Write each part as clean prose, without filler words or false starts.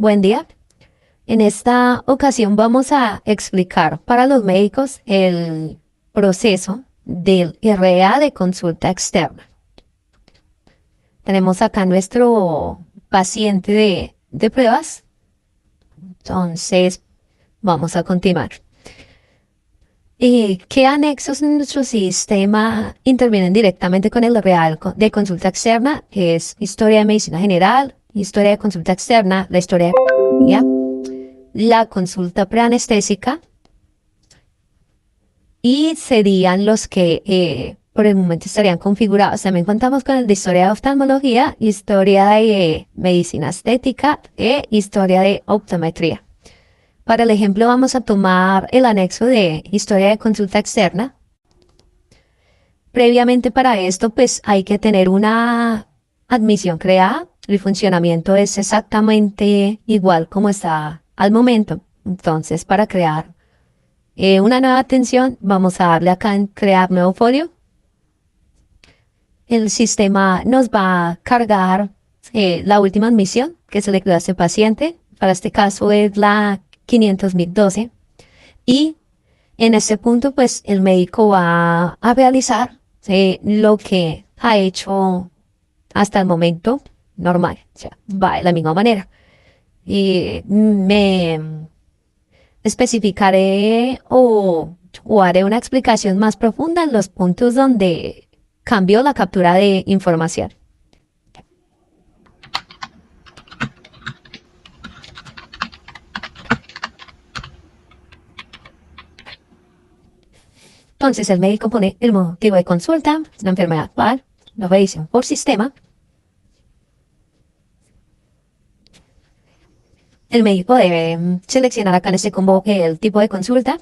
Buen día. En esta ocasión vamos a explicar para los médicos el proceso del RA de consulta externa. Tenemos acá nuestro paciente de pruebas. Entonces, vamos a continuar. ¿Qué anexos en nuestro sistema intervienen directamente con el RA de consulta externa? Es historia de medicina general, historia de consulta externa, la historia de la consulta preanestésica y serían los que por el momento estarían configurados. También contamos con el de historia de oftalmología, historia de medicina estética e historia de optometría. Para el ejemplo vamos a tomar el anexo de historia de consulta externa. Previamente para esto pues hay que tener una admisión creada. El funcionamiento es exactamente igual como está al momento. Entonces para crear una nueva atención vamos a darle acá en crear nuevo folio. El sistema nos va a cargar la última admisión que se le quedó a este paciente. Para este caso es la 500.012 y en este punto pues el médico va a realizar lo que ha hecho hasta el momento normal, o sea, va de la misma manera. Y me especificaré o haré una explicación más profunda en los puntos donde cambió la captura de información. Entonces el médico pone el motivo de consulta, la enfermedad actual, la revisión por sistema. El médico debe seleccionar acá en este combo el tipo de consulta,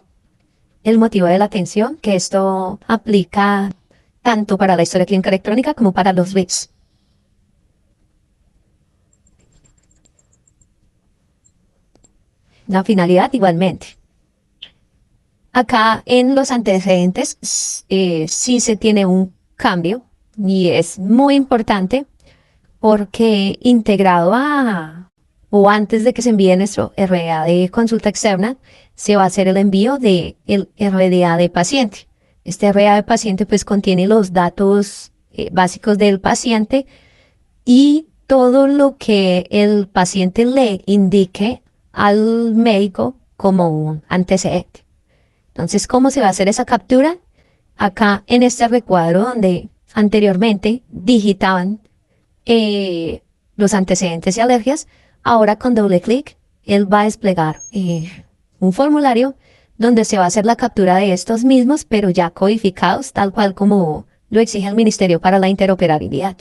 el motivo de la atención, que esto aplica tanto para la historia clínica electrónica como para los RICs. La finalidad igualmente. Acá en los antecedentes sí se tiene un cambio y es muy importante porque integrado o antes de que se envíe nuestro RDA de consulta externa, se va a hacer el envío del RDA de paciente. Este RDA de paciente pues contiene los datos básicos del paciente y todo lo que el paciente le indique al médico como un antecedente. Entonces, ¿cómo se va a hacer esa captura? Acá en este recuadro donde anteriormente digitaban los antecedentes y alergias, ahora con doble clic, él va a desplegar un formulario donde se va a hacer la captura de estos mismos, pero ya codificados, tal cual como lo exige el Ministerio para la Interoperabilidad.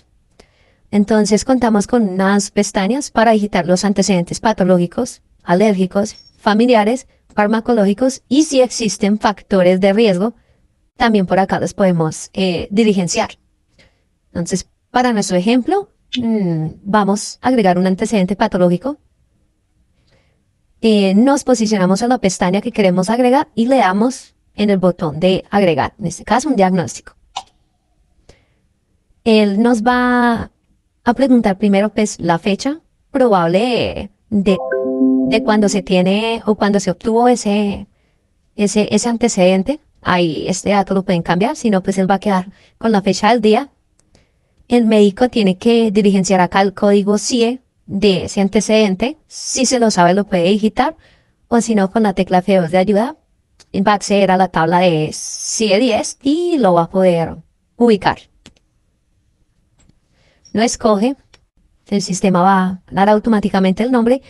Entonces contamos con unas pestañas para digitar los antecedentes patológicos, alérgicos, familiares, farmacológicos y si existen factores de riesgo, también por acá los podemos diligenciar. Entonces, para nuestro ejemplo, vamos a agregar un antecedente patológico. Nos posicionamos en la pestaña que queremos agregar y le damos en el botón de agregar, en este caso un diagnóstico. Él nos va a preguntar primero pues la fecha probable de cuando se tiene o cuando se obtuvo ese antecedente. Ahí este dato lo pueden cambiar, si no pues él va a quedar con la fecha del día. El médico tiene que diligenciar acá el código CIE de ese antecedente. Si se lo sabe lo puede digitar o si no con la tecla F2 de ayuda va a acceder a la tabla de CIE 10 y lo va a poder ubicar. Lo escoge, el sistema va a dar automáticamente el nombre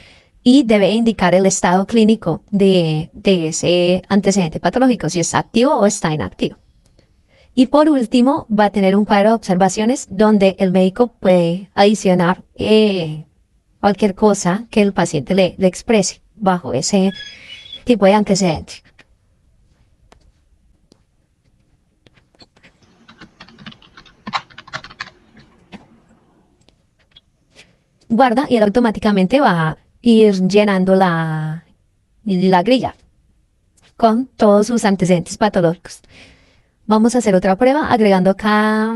y debe indicar el estado clínico de ese antecedente patológico, si está activo o está inactivo. Y por último, va a tener un cuadro de observaciones donde el médico puede adicionar cualquier cosa que el paciente le exprese bajo ese tipo de antecedente. Guarda y él automáticamente va a ir llenando la grilla con todos sus antecedentes patológicos. Vamos a hacer otra prueba agregando acá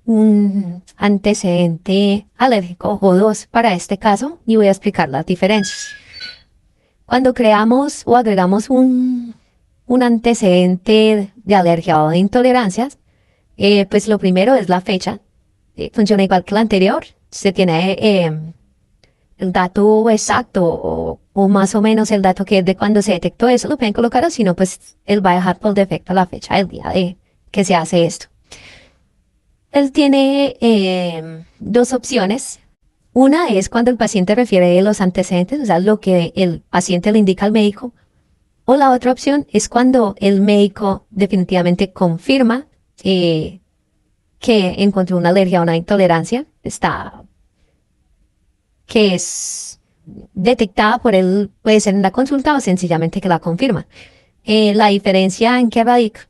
un antecedente alérgico o dos para este caso y voy a explicar las diferencias. Cuando creamos o agregamos un antecedente de alergia o de intolerancias, pues lo primero es la fecha. Funciona igual que la anterior. Se tiene el dato exacto o más o menos el dato que es de cuando se detectó eso, lo pueden colocar o si no, pues él va a dejar por defecto la fecha del día de que se hace esto. Él tiene dos opciones. Una es cuando el paciente refiere los antecedentes, o sea, lo que el paciente le indica al médico. O la otra opción es cuando el médico definitivamente confirma que encontró una alergia o una intolerancia, que es detectada por él, puede ser en la consulta o sencillamente que la confirma. La diferencia en qué radica.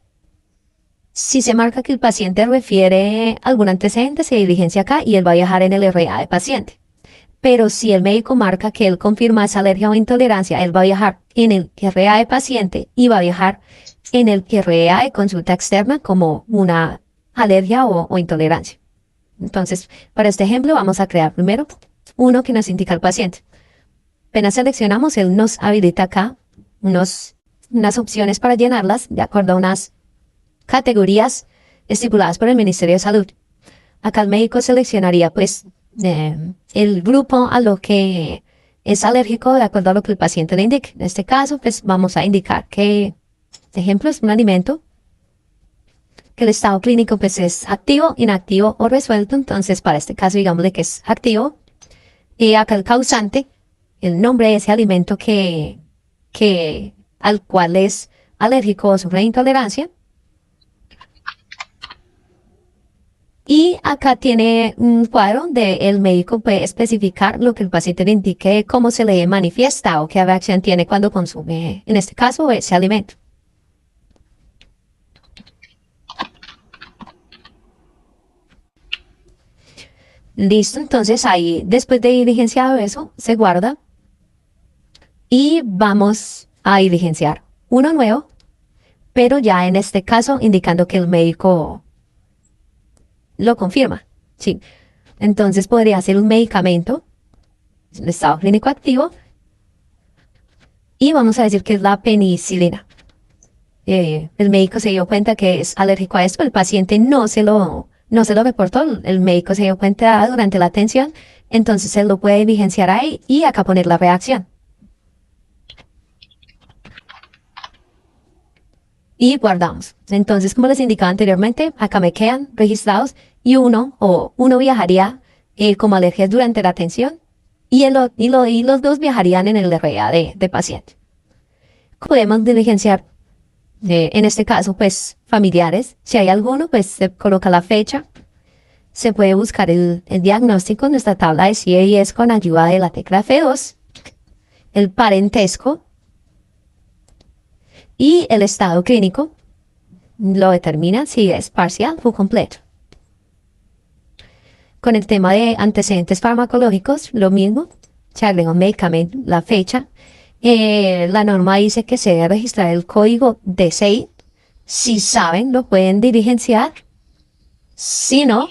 Si se marca que el paciente refiere algún antecedente, se diligencia acá y él va a viajar en el RA de paciente. Pero si el médico marca que él confirma esa alergia o intolerancia, él va a viajar en el RA de paciente y va a viajar en el RA de consulta externa como una alergia o intolerancia. Entonces, para este ejemplo vamos a crear primero uno que nos indica el paciente. Apenas seleccionamos, él nos habilita acá unas opciones para llenarlas de acuerdo a unas categorías estipuladas por el Ministerio de Salud. Acá el médico seleccionaría pues el grupo a lo que es alérgico de acuerdo a lo que el paciente le indique. En este caso pues vamos a indicar que, por ejemplo, es un alimento, que el estado clínico pues es activo, inactivo o resuelto. Entonces para este caso digámosle que es activo. Y acá el causante, el nombre de ese alimento al cual es alérgico o sufre intolerancia. Y acá tiene un cuadro donde el médico puede especificar lo que el paciente le indique, cómo se le manifiesta o qué reacción tiene cuando consume, en este caso, ese alimento. Listo, entonces ahí, después de diligenciado eso, se guarda y vamos a diligenciar uno nuevo, pero ya en este caso indicando que el médico lo confirma. Sí. Entonces podría ser un medicamento, el estado clínico activo, y vamos a decir que es la penicilina. El médico se dio cuenta que es alérgico a esto, el paciente no se lo reportó, el médico se dio cuenta durante la atención, entonces él lo puede vigenciar ahí y acá poner la reacción. Y guardamos. Entonces, como les indicaba anteriormente, acá me quedan registrados y uno viajaría como alergias durante la atención y los dos viajarían en el RA de paciente. Podemos diligenciar, en este caso, pues familiares. Si hay alguno, pues se coloca la fecha. Se puede buscar el diagnóstico en nuestra tabla de CIE con ayuda de la tecla F2, el parentesco y el estado clínico. Lo determina si es parcial o completo. Con el tema de antecedentes farmacológicos, lo mismo. Se agrega un medicamento, la fecha. La norma dice que se debe registrar el código DCI. Si saben, lo pueden diligenciar. Si no,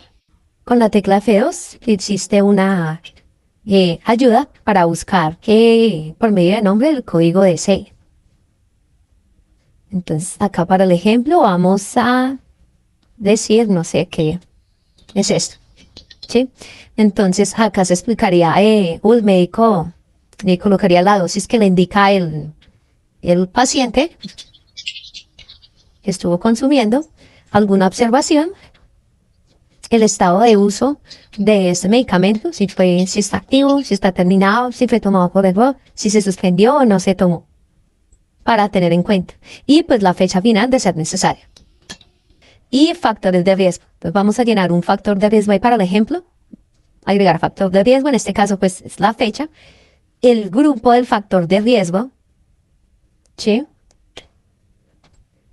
con la tecla F2 existe una ayuda para buscar por medio de nombre el código DCI. Entonces, acá para el ejemplo vamos a decir, no sé qué es esto. ¿Sí? Entonces, acá se explicaría, o el médico le colocaría la dosis que le indica el paciente que estuvo consumiendo, alguna observación, el estado de uso de este medicamento, si está activo, si está terminado, si fue tomado por error, si se suspendió o no se tomó, para tener en cuenta. Y pues la fecha final de ser necesaria. Y factores de riesgo. Pues vamos a llenar un factor de riesgo ahí para el ejemplo. Agregar factor de riesgo, en este caso pues es la fecha. El grupo del factor de riesgo, ¿sí?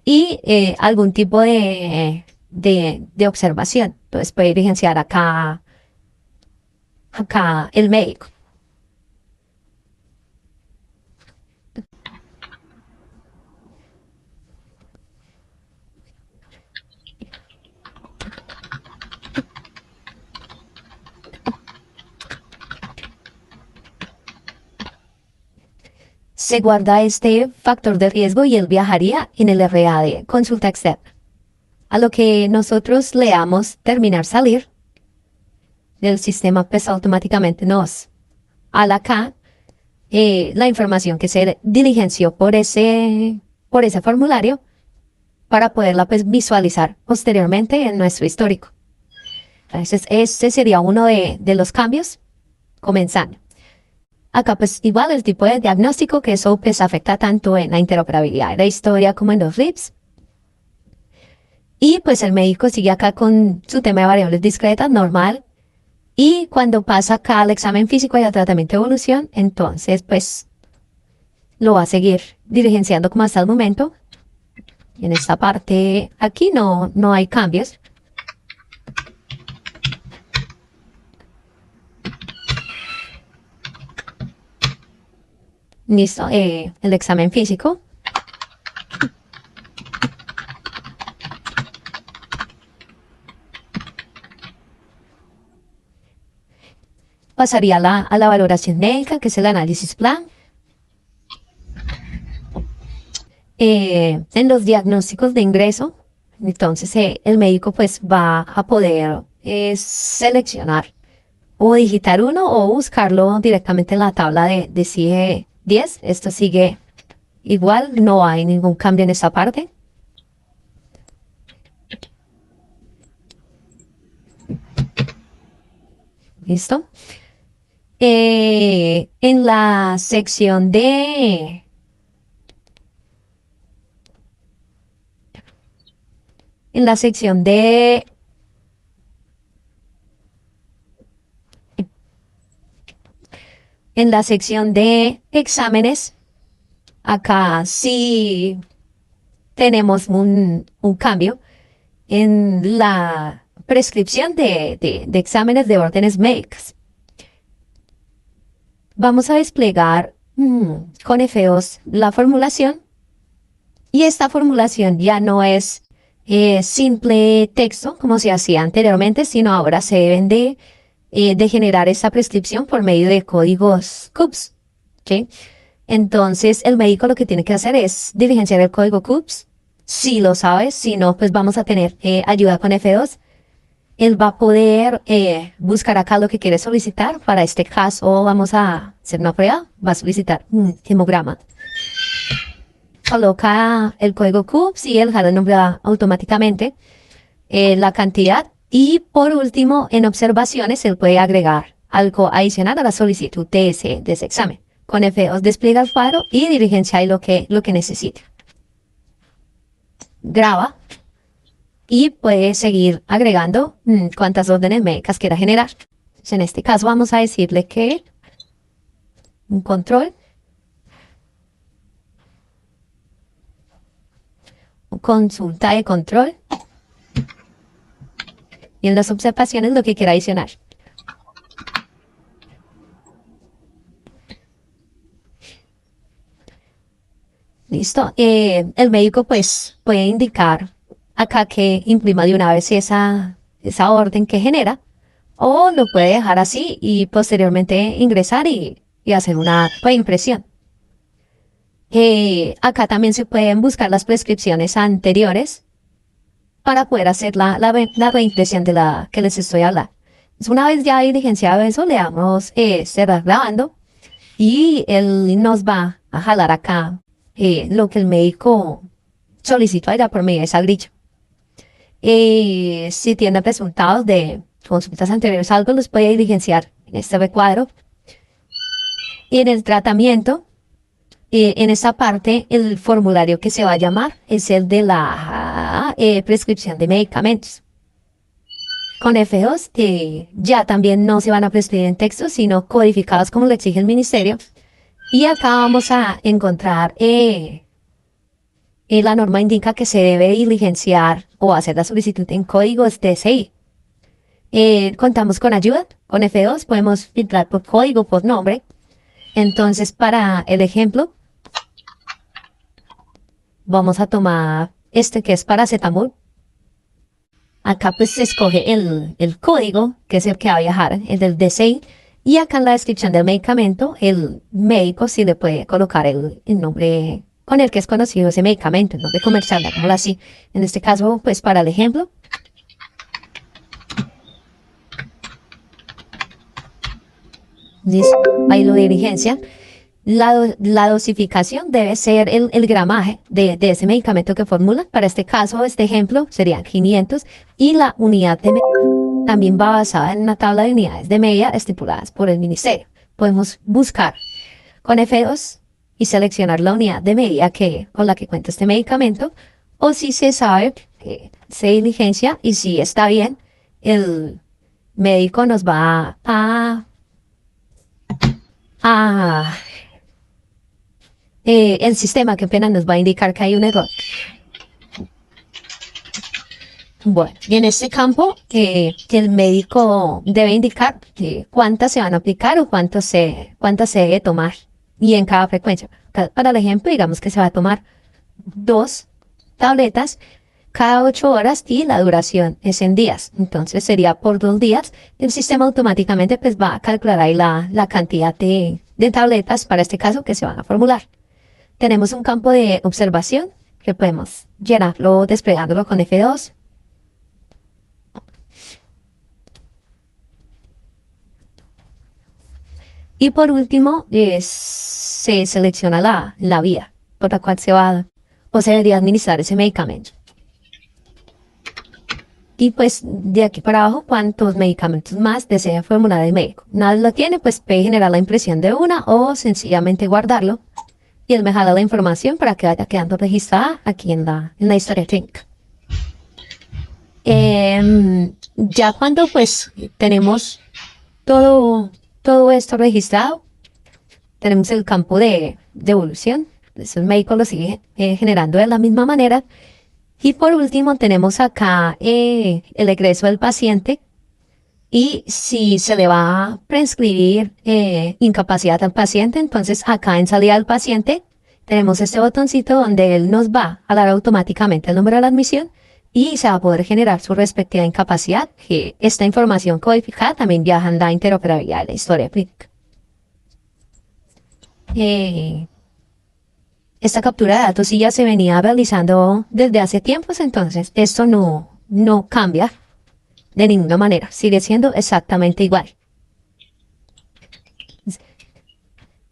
Y algún tipo de observación. Entonces puede diligenciar acá el médico. se guarda este factor de riesgo y él viajaría en el RA de consulta externa. A lo que nosotros leamos terminar salir, el sistema pues automáticamente nos acá la información que se diligenció por ese formulario para poderla pues visualizar posteriormente en nuestro histórico. Entonces este sería uno de los cambios comenzando. Acá pues igual el tipo de diagnóstico que eso pues afecta tanto en la interoperabilidad de la historia como en los RIPs. Y pues el médico sigue acá con su tema de variables discretas normal. Y cuando pasa acá al examen físico y al tratamiento de evolución, entonces pues lo va a seguir diligenciando como hasta el momento. Y en esta parte aquí no hay cambios. Listo, el examen físico. Pasaría a la valoración médica, que es el análisis plan. En los diagnósticos de ingreso, entonces el médico pues va a poder seleccionar o digitar uno o buscarlo directamente en la tabla de CIE 10. Esto sigue igual, no hay ningún cambio en esa parte. ¿Listo? En la sección de... En la sección de... En la sección de exámenes, acá sí tenemos un cambio en la prescripción de exámenes de órdenes médicas. Vamos a desplegar con F2 la formulación y esta formulación ya no es simple texto como se hacía anteriormente, sino ahora se deben de generar esa prescripción por medio de códigos CUPS. ¿Okay? Entonces el médico lo que tiene que hacer es diligenciar el código CUPS. Si lo sabes, si no, pues vamos a tener ayuda con F2. Él va a poder buscar acá lo que quiere solicitar. Para este caso vamos a hacer una prueba. Va a solicitar un hemograma. Coloca el código CUPS y él jala el nombre automáticamente la cantidad. Y por último, en observaciones, él puede agregar algo adicional a la solicitud de ese examen. Con F2 despliega el cuadro y diligencia ahí lo que necesita. Graba y puede seguir agregando cuántas órdenes médicas quiera generar. Entonces, en este caso vamos a decirle que un control, consulta de control, y en las observaciones lo que quiera adicionar. Listo. El médico pues puede indicar acá que imprima de una vez esa orden que genera, o lo puede dejar así y posteriormente ingresar y hacer una reimpresión. Acá también se pueden buscar las prescripciones anteriores para poder hacer la reimpresión de la que les estoy hablando. Entonces, una vez ya diligenciado eso, le damos cerrar grabando y él nos va a jalar acá lo que el médico solicitó allá por medio de esa grilla. Si tiene resultados de consultas anteriores, algo los puede diligenciar en este recuadro. Y en el tratamiento, en esta parte, el formulario que se va a llamar es el de la prescripción de medicamentos. Con F2 ya también no se van a prescribir en texto, sino codificados como lo exige el ministerio. Y acá vamos a encontrar la norma indica que se debe diligenciar o hacer la solicitud en códigos DCI. Contamos con ayuda. Con F2 podemos filtrar por código, por nombre. Entonces, para el ejemplo, vamos a tomar este que es paracetamol. Acá pues se escoge el código, que es el que va a viajar, el del DCI. Y acá en la descripción del medicamento, el médico sí le puede colocar el nombre con el que es conocido ese medicamento, el nombre comercial, digámoslo así. En este caso, pues para el ejemplo, dice, bailo de diligencia. La dosificación debe ser el gramaje de ese medicamento que formula. Para este caso, este ejemplo serían 500 y la unidad de medida también va basada en una tabla de unidades de medida estipuladas por el ministerio. Podemos buscar con F2 y seleccionar la unidad de medida con la que cuenta este medicamento, o si se sabe, se diligencia y si está bien, el médico nos va a el sistema que apenas nos va a indicar que hay un error. Bueno, y en este campo el médico debe indicar cuántas se van a aplicar o cuántas se debe tomar y en cada frecuencia. Para el ejemplo, digamos que se va a tomar 2 tabletas cada 8 horas y la duración es en días. Entonces sería por 2 días. El sistema automáticamente pues va a calcular ahí la cantidad de tabletas para este caso que se van a formular. Tenemos un campo de observación que podemos llenarlo desplegándolo con F2. Y por último, se selecciona la vía por la cual se va o se debería administrar ese medicamento. Y pues de aquí para abajo, cuántos medicamentos más desea formular el médico. Nada lo tiene, pues puede generar la impresión de una o sencillamente guardarlo. Y él me jala la información para que vaya quedando registrada aquí en la historia clínica. Ya cuando pues tenemos todo esto registrado, tenemos el campo de evolución. Entonces el médico lo sigue generando de la misma manera. Y por último tenemos acá el egreso del paciente y si se le va a prescribir incapacidad al paciente, entonces acá en salida del paciente tenemos este botoncito donde él nos va a dar automáticamente el número de la admisión y se va a poder generar su respectiva incapacidad, que esta información codificada también viaja en la interoperabilidad de la historia clínica. Esta captura de datos sí ya se venía realizando desde hace tiempos, entonces esto no cambia de ninguna manera, sigue siendo exactamente igual.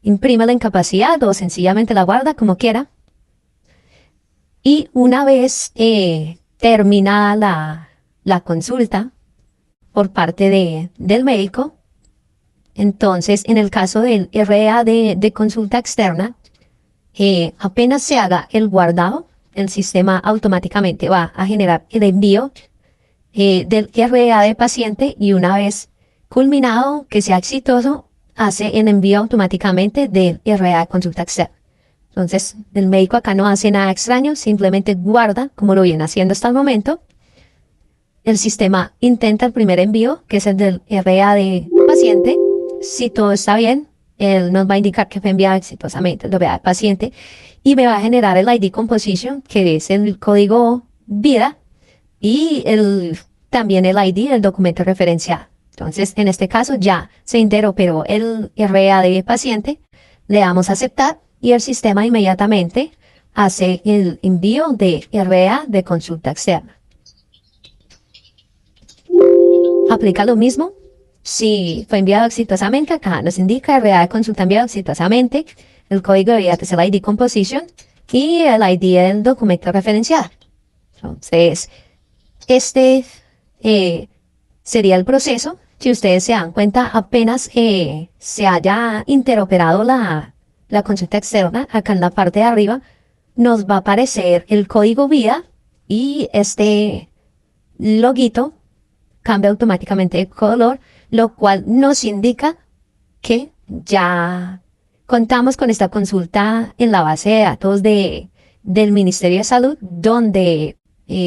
Imprime la incapacidad o sencillamente la guarda como quiera. Y una vez terminada la consulta por parte del médico, entonces en el caso del RA de consulta externa, apenas se haga el guardado, el sistema automáticamente va a generar el envío del RA de paciente y una vez culminado, que sea exitoso, hace el envío automáticamente del RA de consulta externa. Entonces, el médico acá no hace nada extraño, simplemente guarda, como lo viene haciendo hasta el momento. El sistema intenta el primer envío, que es el del RA de paciente. Si todo está bien, él nos va a indicar que fue enviado exitosamente el RA de paciente y me va a generar el ID Composition, que es el código vida, y también el ID del documento referenciado. Entonces, en este caso ya se interoperó el RA de paciente, le damos a aceptar y el sistema inmediatamente hace el envío de RA de consulta externa. Aplica lo mismo. Si fue enviado exitosamente, acá nos indica RA de consulta enviado exitosamente, el código de vida que es el ID Composition y el ID del documento referenciado. Entonces, este sería el proceso. Si ustedes se dan cuenta, apenas se haya interoperado la consulta externa, acá en la parte de arriba, nos va a aparecer el código vida y este loguito cambia automáticamente de color, lo cual nos indica que ya contamos con esta consulta en la base de datos del Ministerio de Salud, donde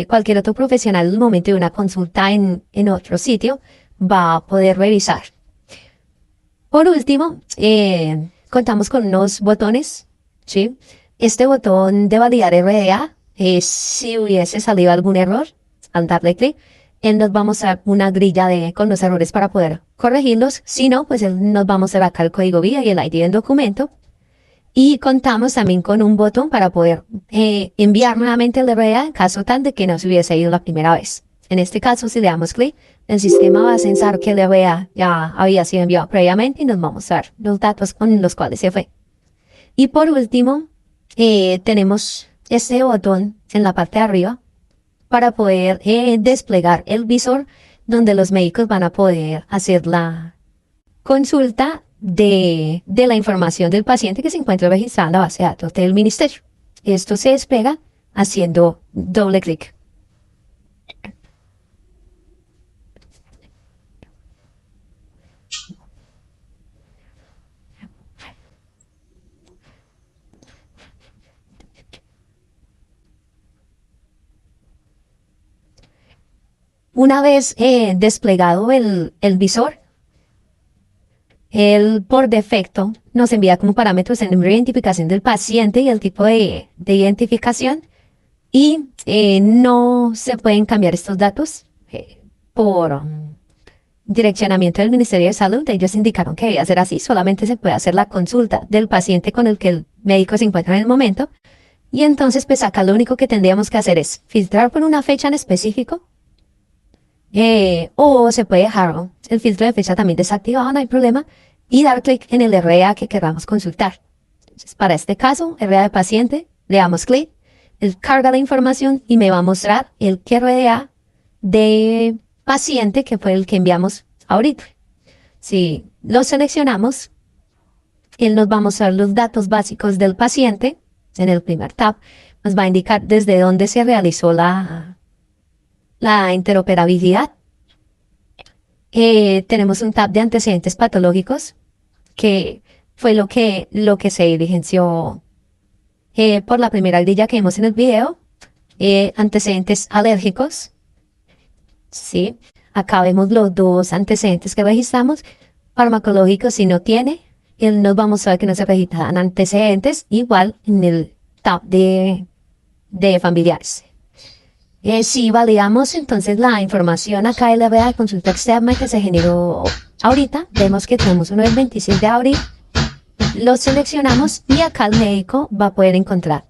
cualquier otro profesional en el momento de una consulta en otro sitio va a poder revisar. Por último, contamos con unos botones, ¿sí? Este botón de validar RDA, si hubiese salido algún error al darle clic, él nos va a mostrar una grilla con los errores para poder corregirlos. Si no, pues él nos va a mostrar acá el código vía y el ID del documento. Y contamos también con un botón para poder enviar nuevamente el RDA en caso tal de que no se hubiese ido la primera vez. En este caso, si le damos clic, el sistema va a pensar que el RDA ya había sido enviado previamente y nos va a mostrar los datos con los cuales se fue. Y por último, tenemos este botón en la parte de arriba para poder desplegar el visor donde los médicos van a poder hacer la consulta de la información del paciente que se encuentra registrada en la base de datos del ministerio. Esto se despega haciendo doble clic. Una vez desplegado el visor, él por defecto nos envía como parámetros el número de identificación del paciente y el tipo de identificación, y no se pueden cambiar estos datos por direccionamiento del Ministerio de Salud. Ellos indicaron que debía ser así, solamente se puede hacer la consulta del paciente con el que el médico se encuentra en el momento. Y entonces pues acá lo único que tendríamos que hacer es filtrar por una fecha en específico, o se puede dejar el filtro de fecha también desactivado, no hay problema, y dar clic en el RDA que queramos consultar. Entonces, para este caso, RDA de paciente, le damos clic, él carga la información y me va a mostrar el RDA de paciente que fue el que enviamos ahorita. Si lo seleccionamos, él nos va a mostrar los datos básicos del paciente. En el primer tab nos va a indicar desde dónde se realizó la interoperabilidad. Tenemos un tab de antecedentes patológicos, que fue lo que se diligenció por la primera grilla que vimos en el video. Antecedentes alérgicos. Sí, acá vemos los dos antecedentes que registramos. Farmacológicos, si no tiene, él nos va a mostrar que no se registran antecedentes, igual en el tab de familiares. Si validamos entonces la información acá en la RDA de consulta externa que se generó ahorita, vemos que tenemos uno del 26 de abril, lo seleccionamos y acá el médico va a poder encontrar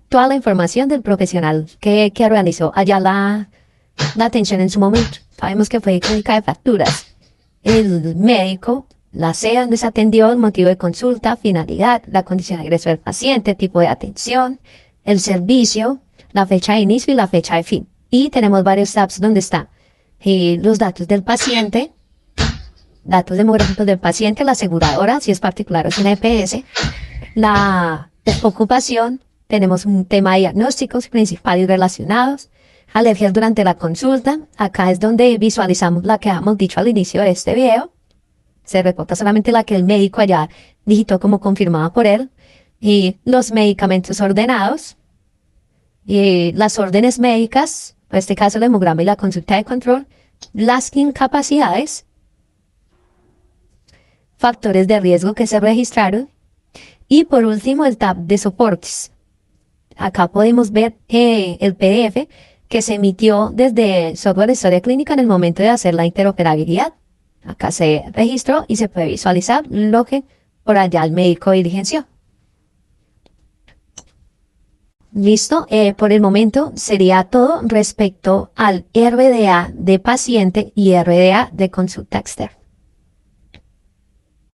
toda la información del profesional que realizó allá la atención en su momento. Sabemos que fue clínica de fracturas. El médico, la sede donde se atendió, el motivo de consulta, finalidad, la condición de ingreso del paciente, tipo de atención, el servicio, la fecha de inicio y la fecha de fin. Y tenemos varios tabs donde están los datos del paciente, datos demográficos del paciente, la aseguradora, si es particular o es una EPS, la ocupación, tenemos un tema de diagnósticos principales relacionados, alergias durante la consulta. Acá es donde visualizamos la que hemos dicho al inicio de este video. Se reporta solamente la que el médico allá digitó como confirmada por él, y los medicamentos ordenados, y las órdenes médicas, en este caso el hemograma y la consulta de control, las incapacidades, factores de riesgo que se registraron, y por último el tab de soportes. Acá podemos ver el PDF que se emitió desde el software de historia clínica en el momento de hacer la interoperabilidad. Acá se registró y se puede visualizar lo que por allá el médico diligenció. Listo, por el momento sería todo respecto al RDA de paciente y RDA de consulta externa.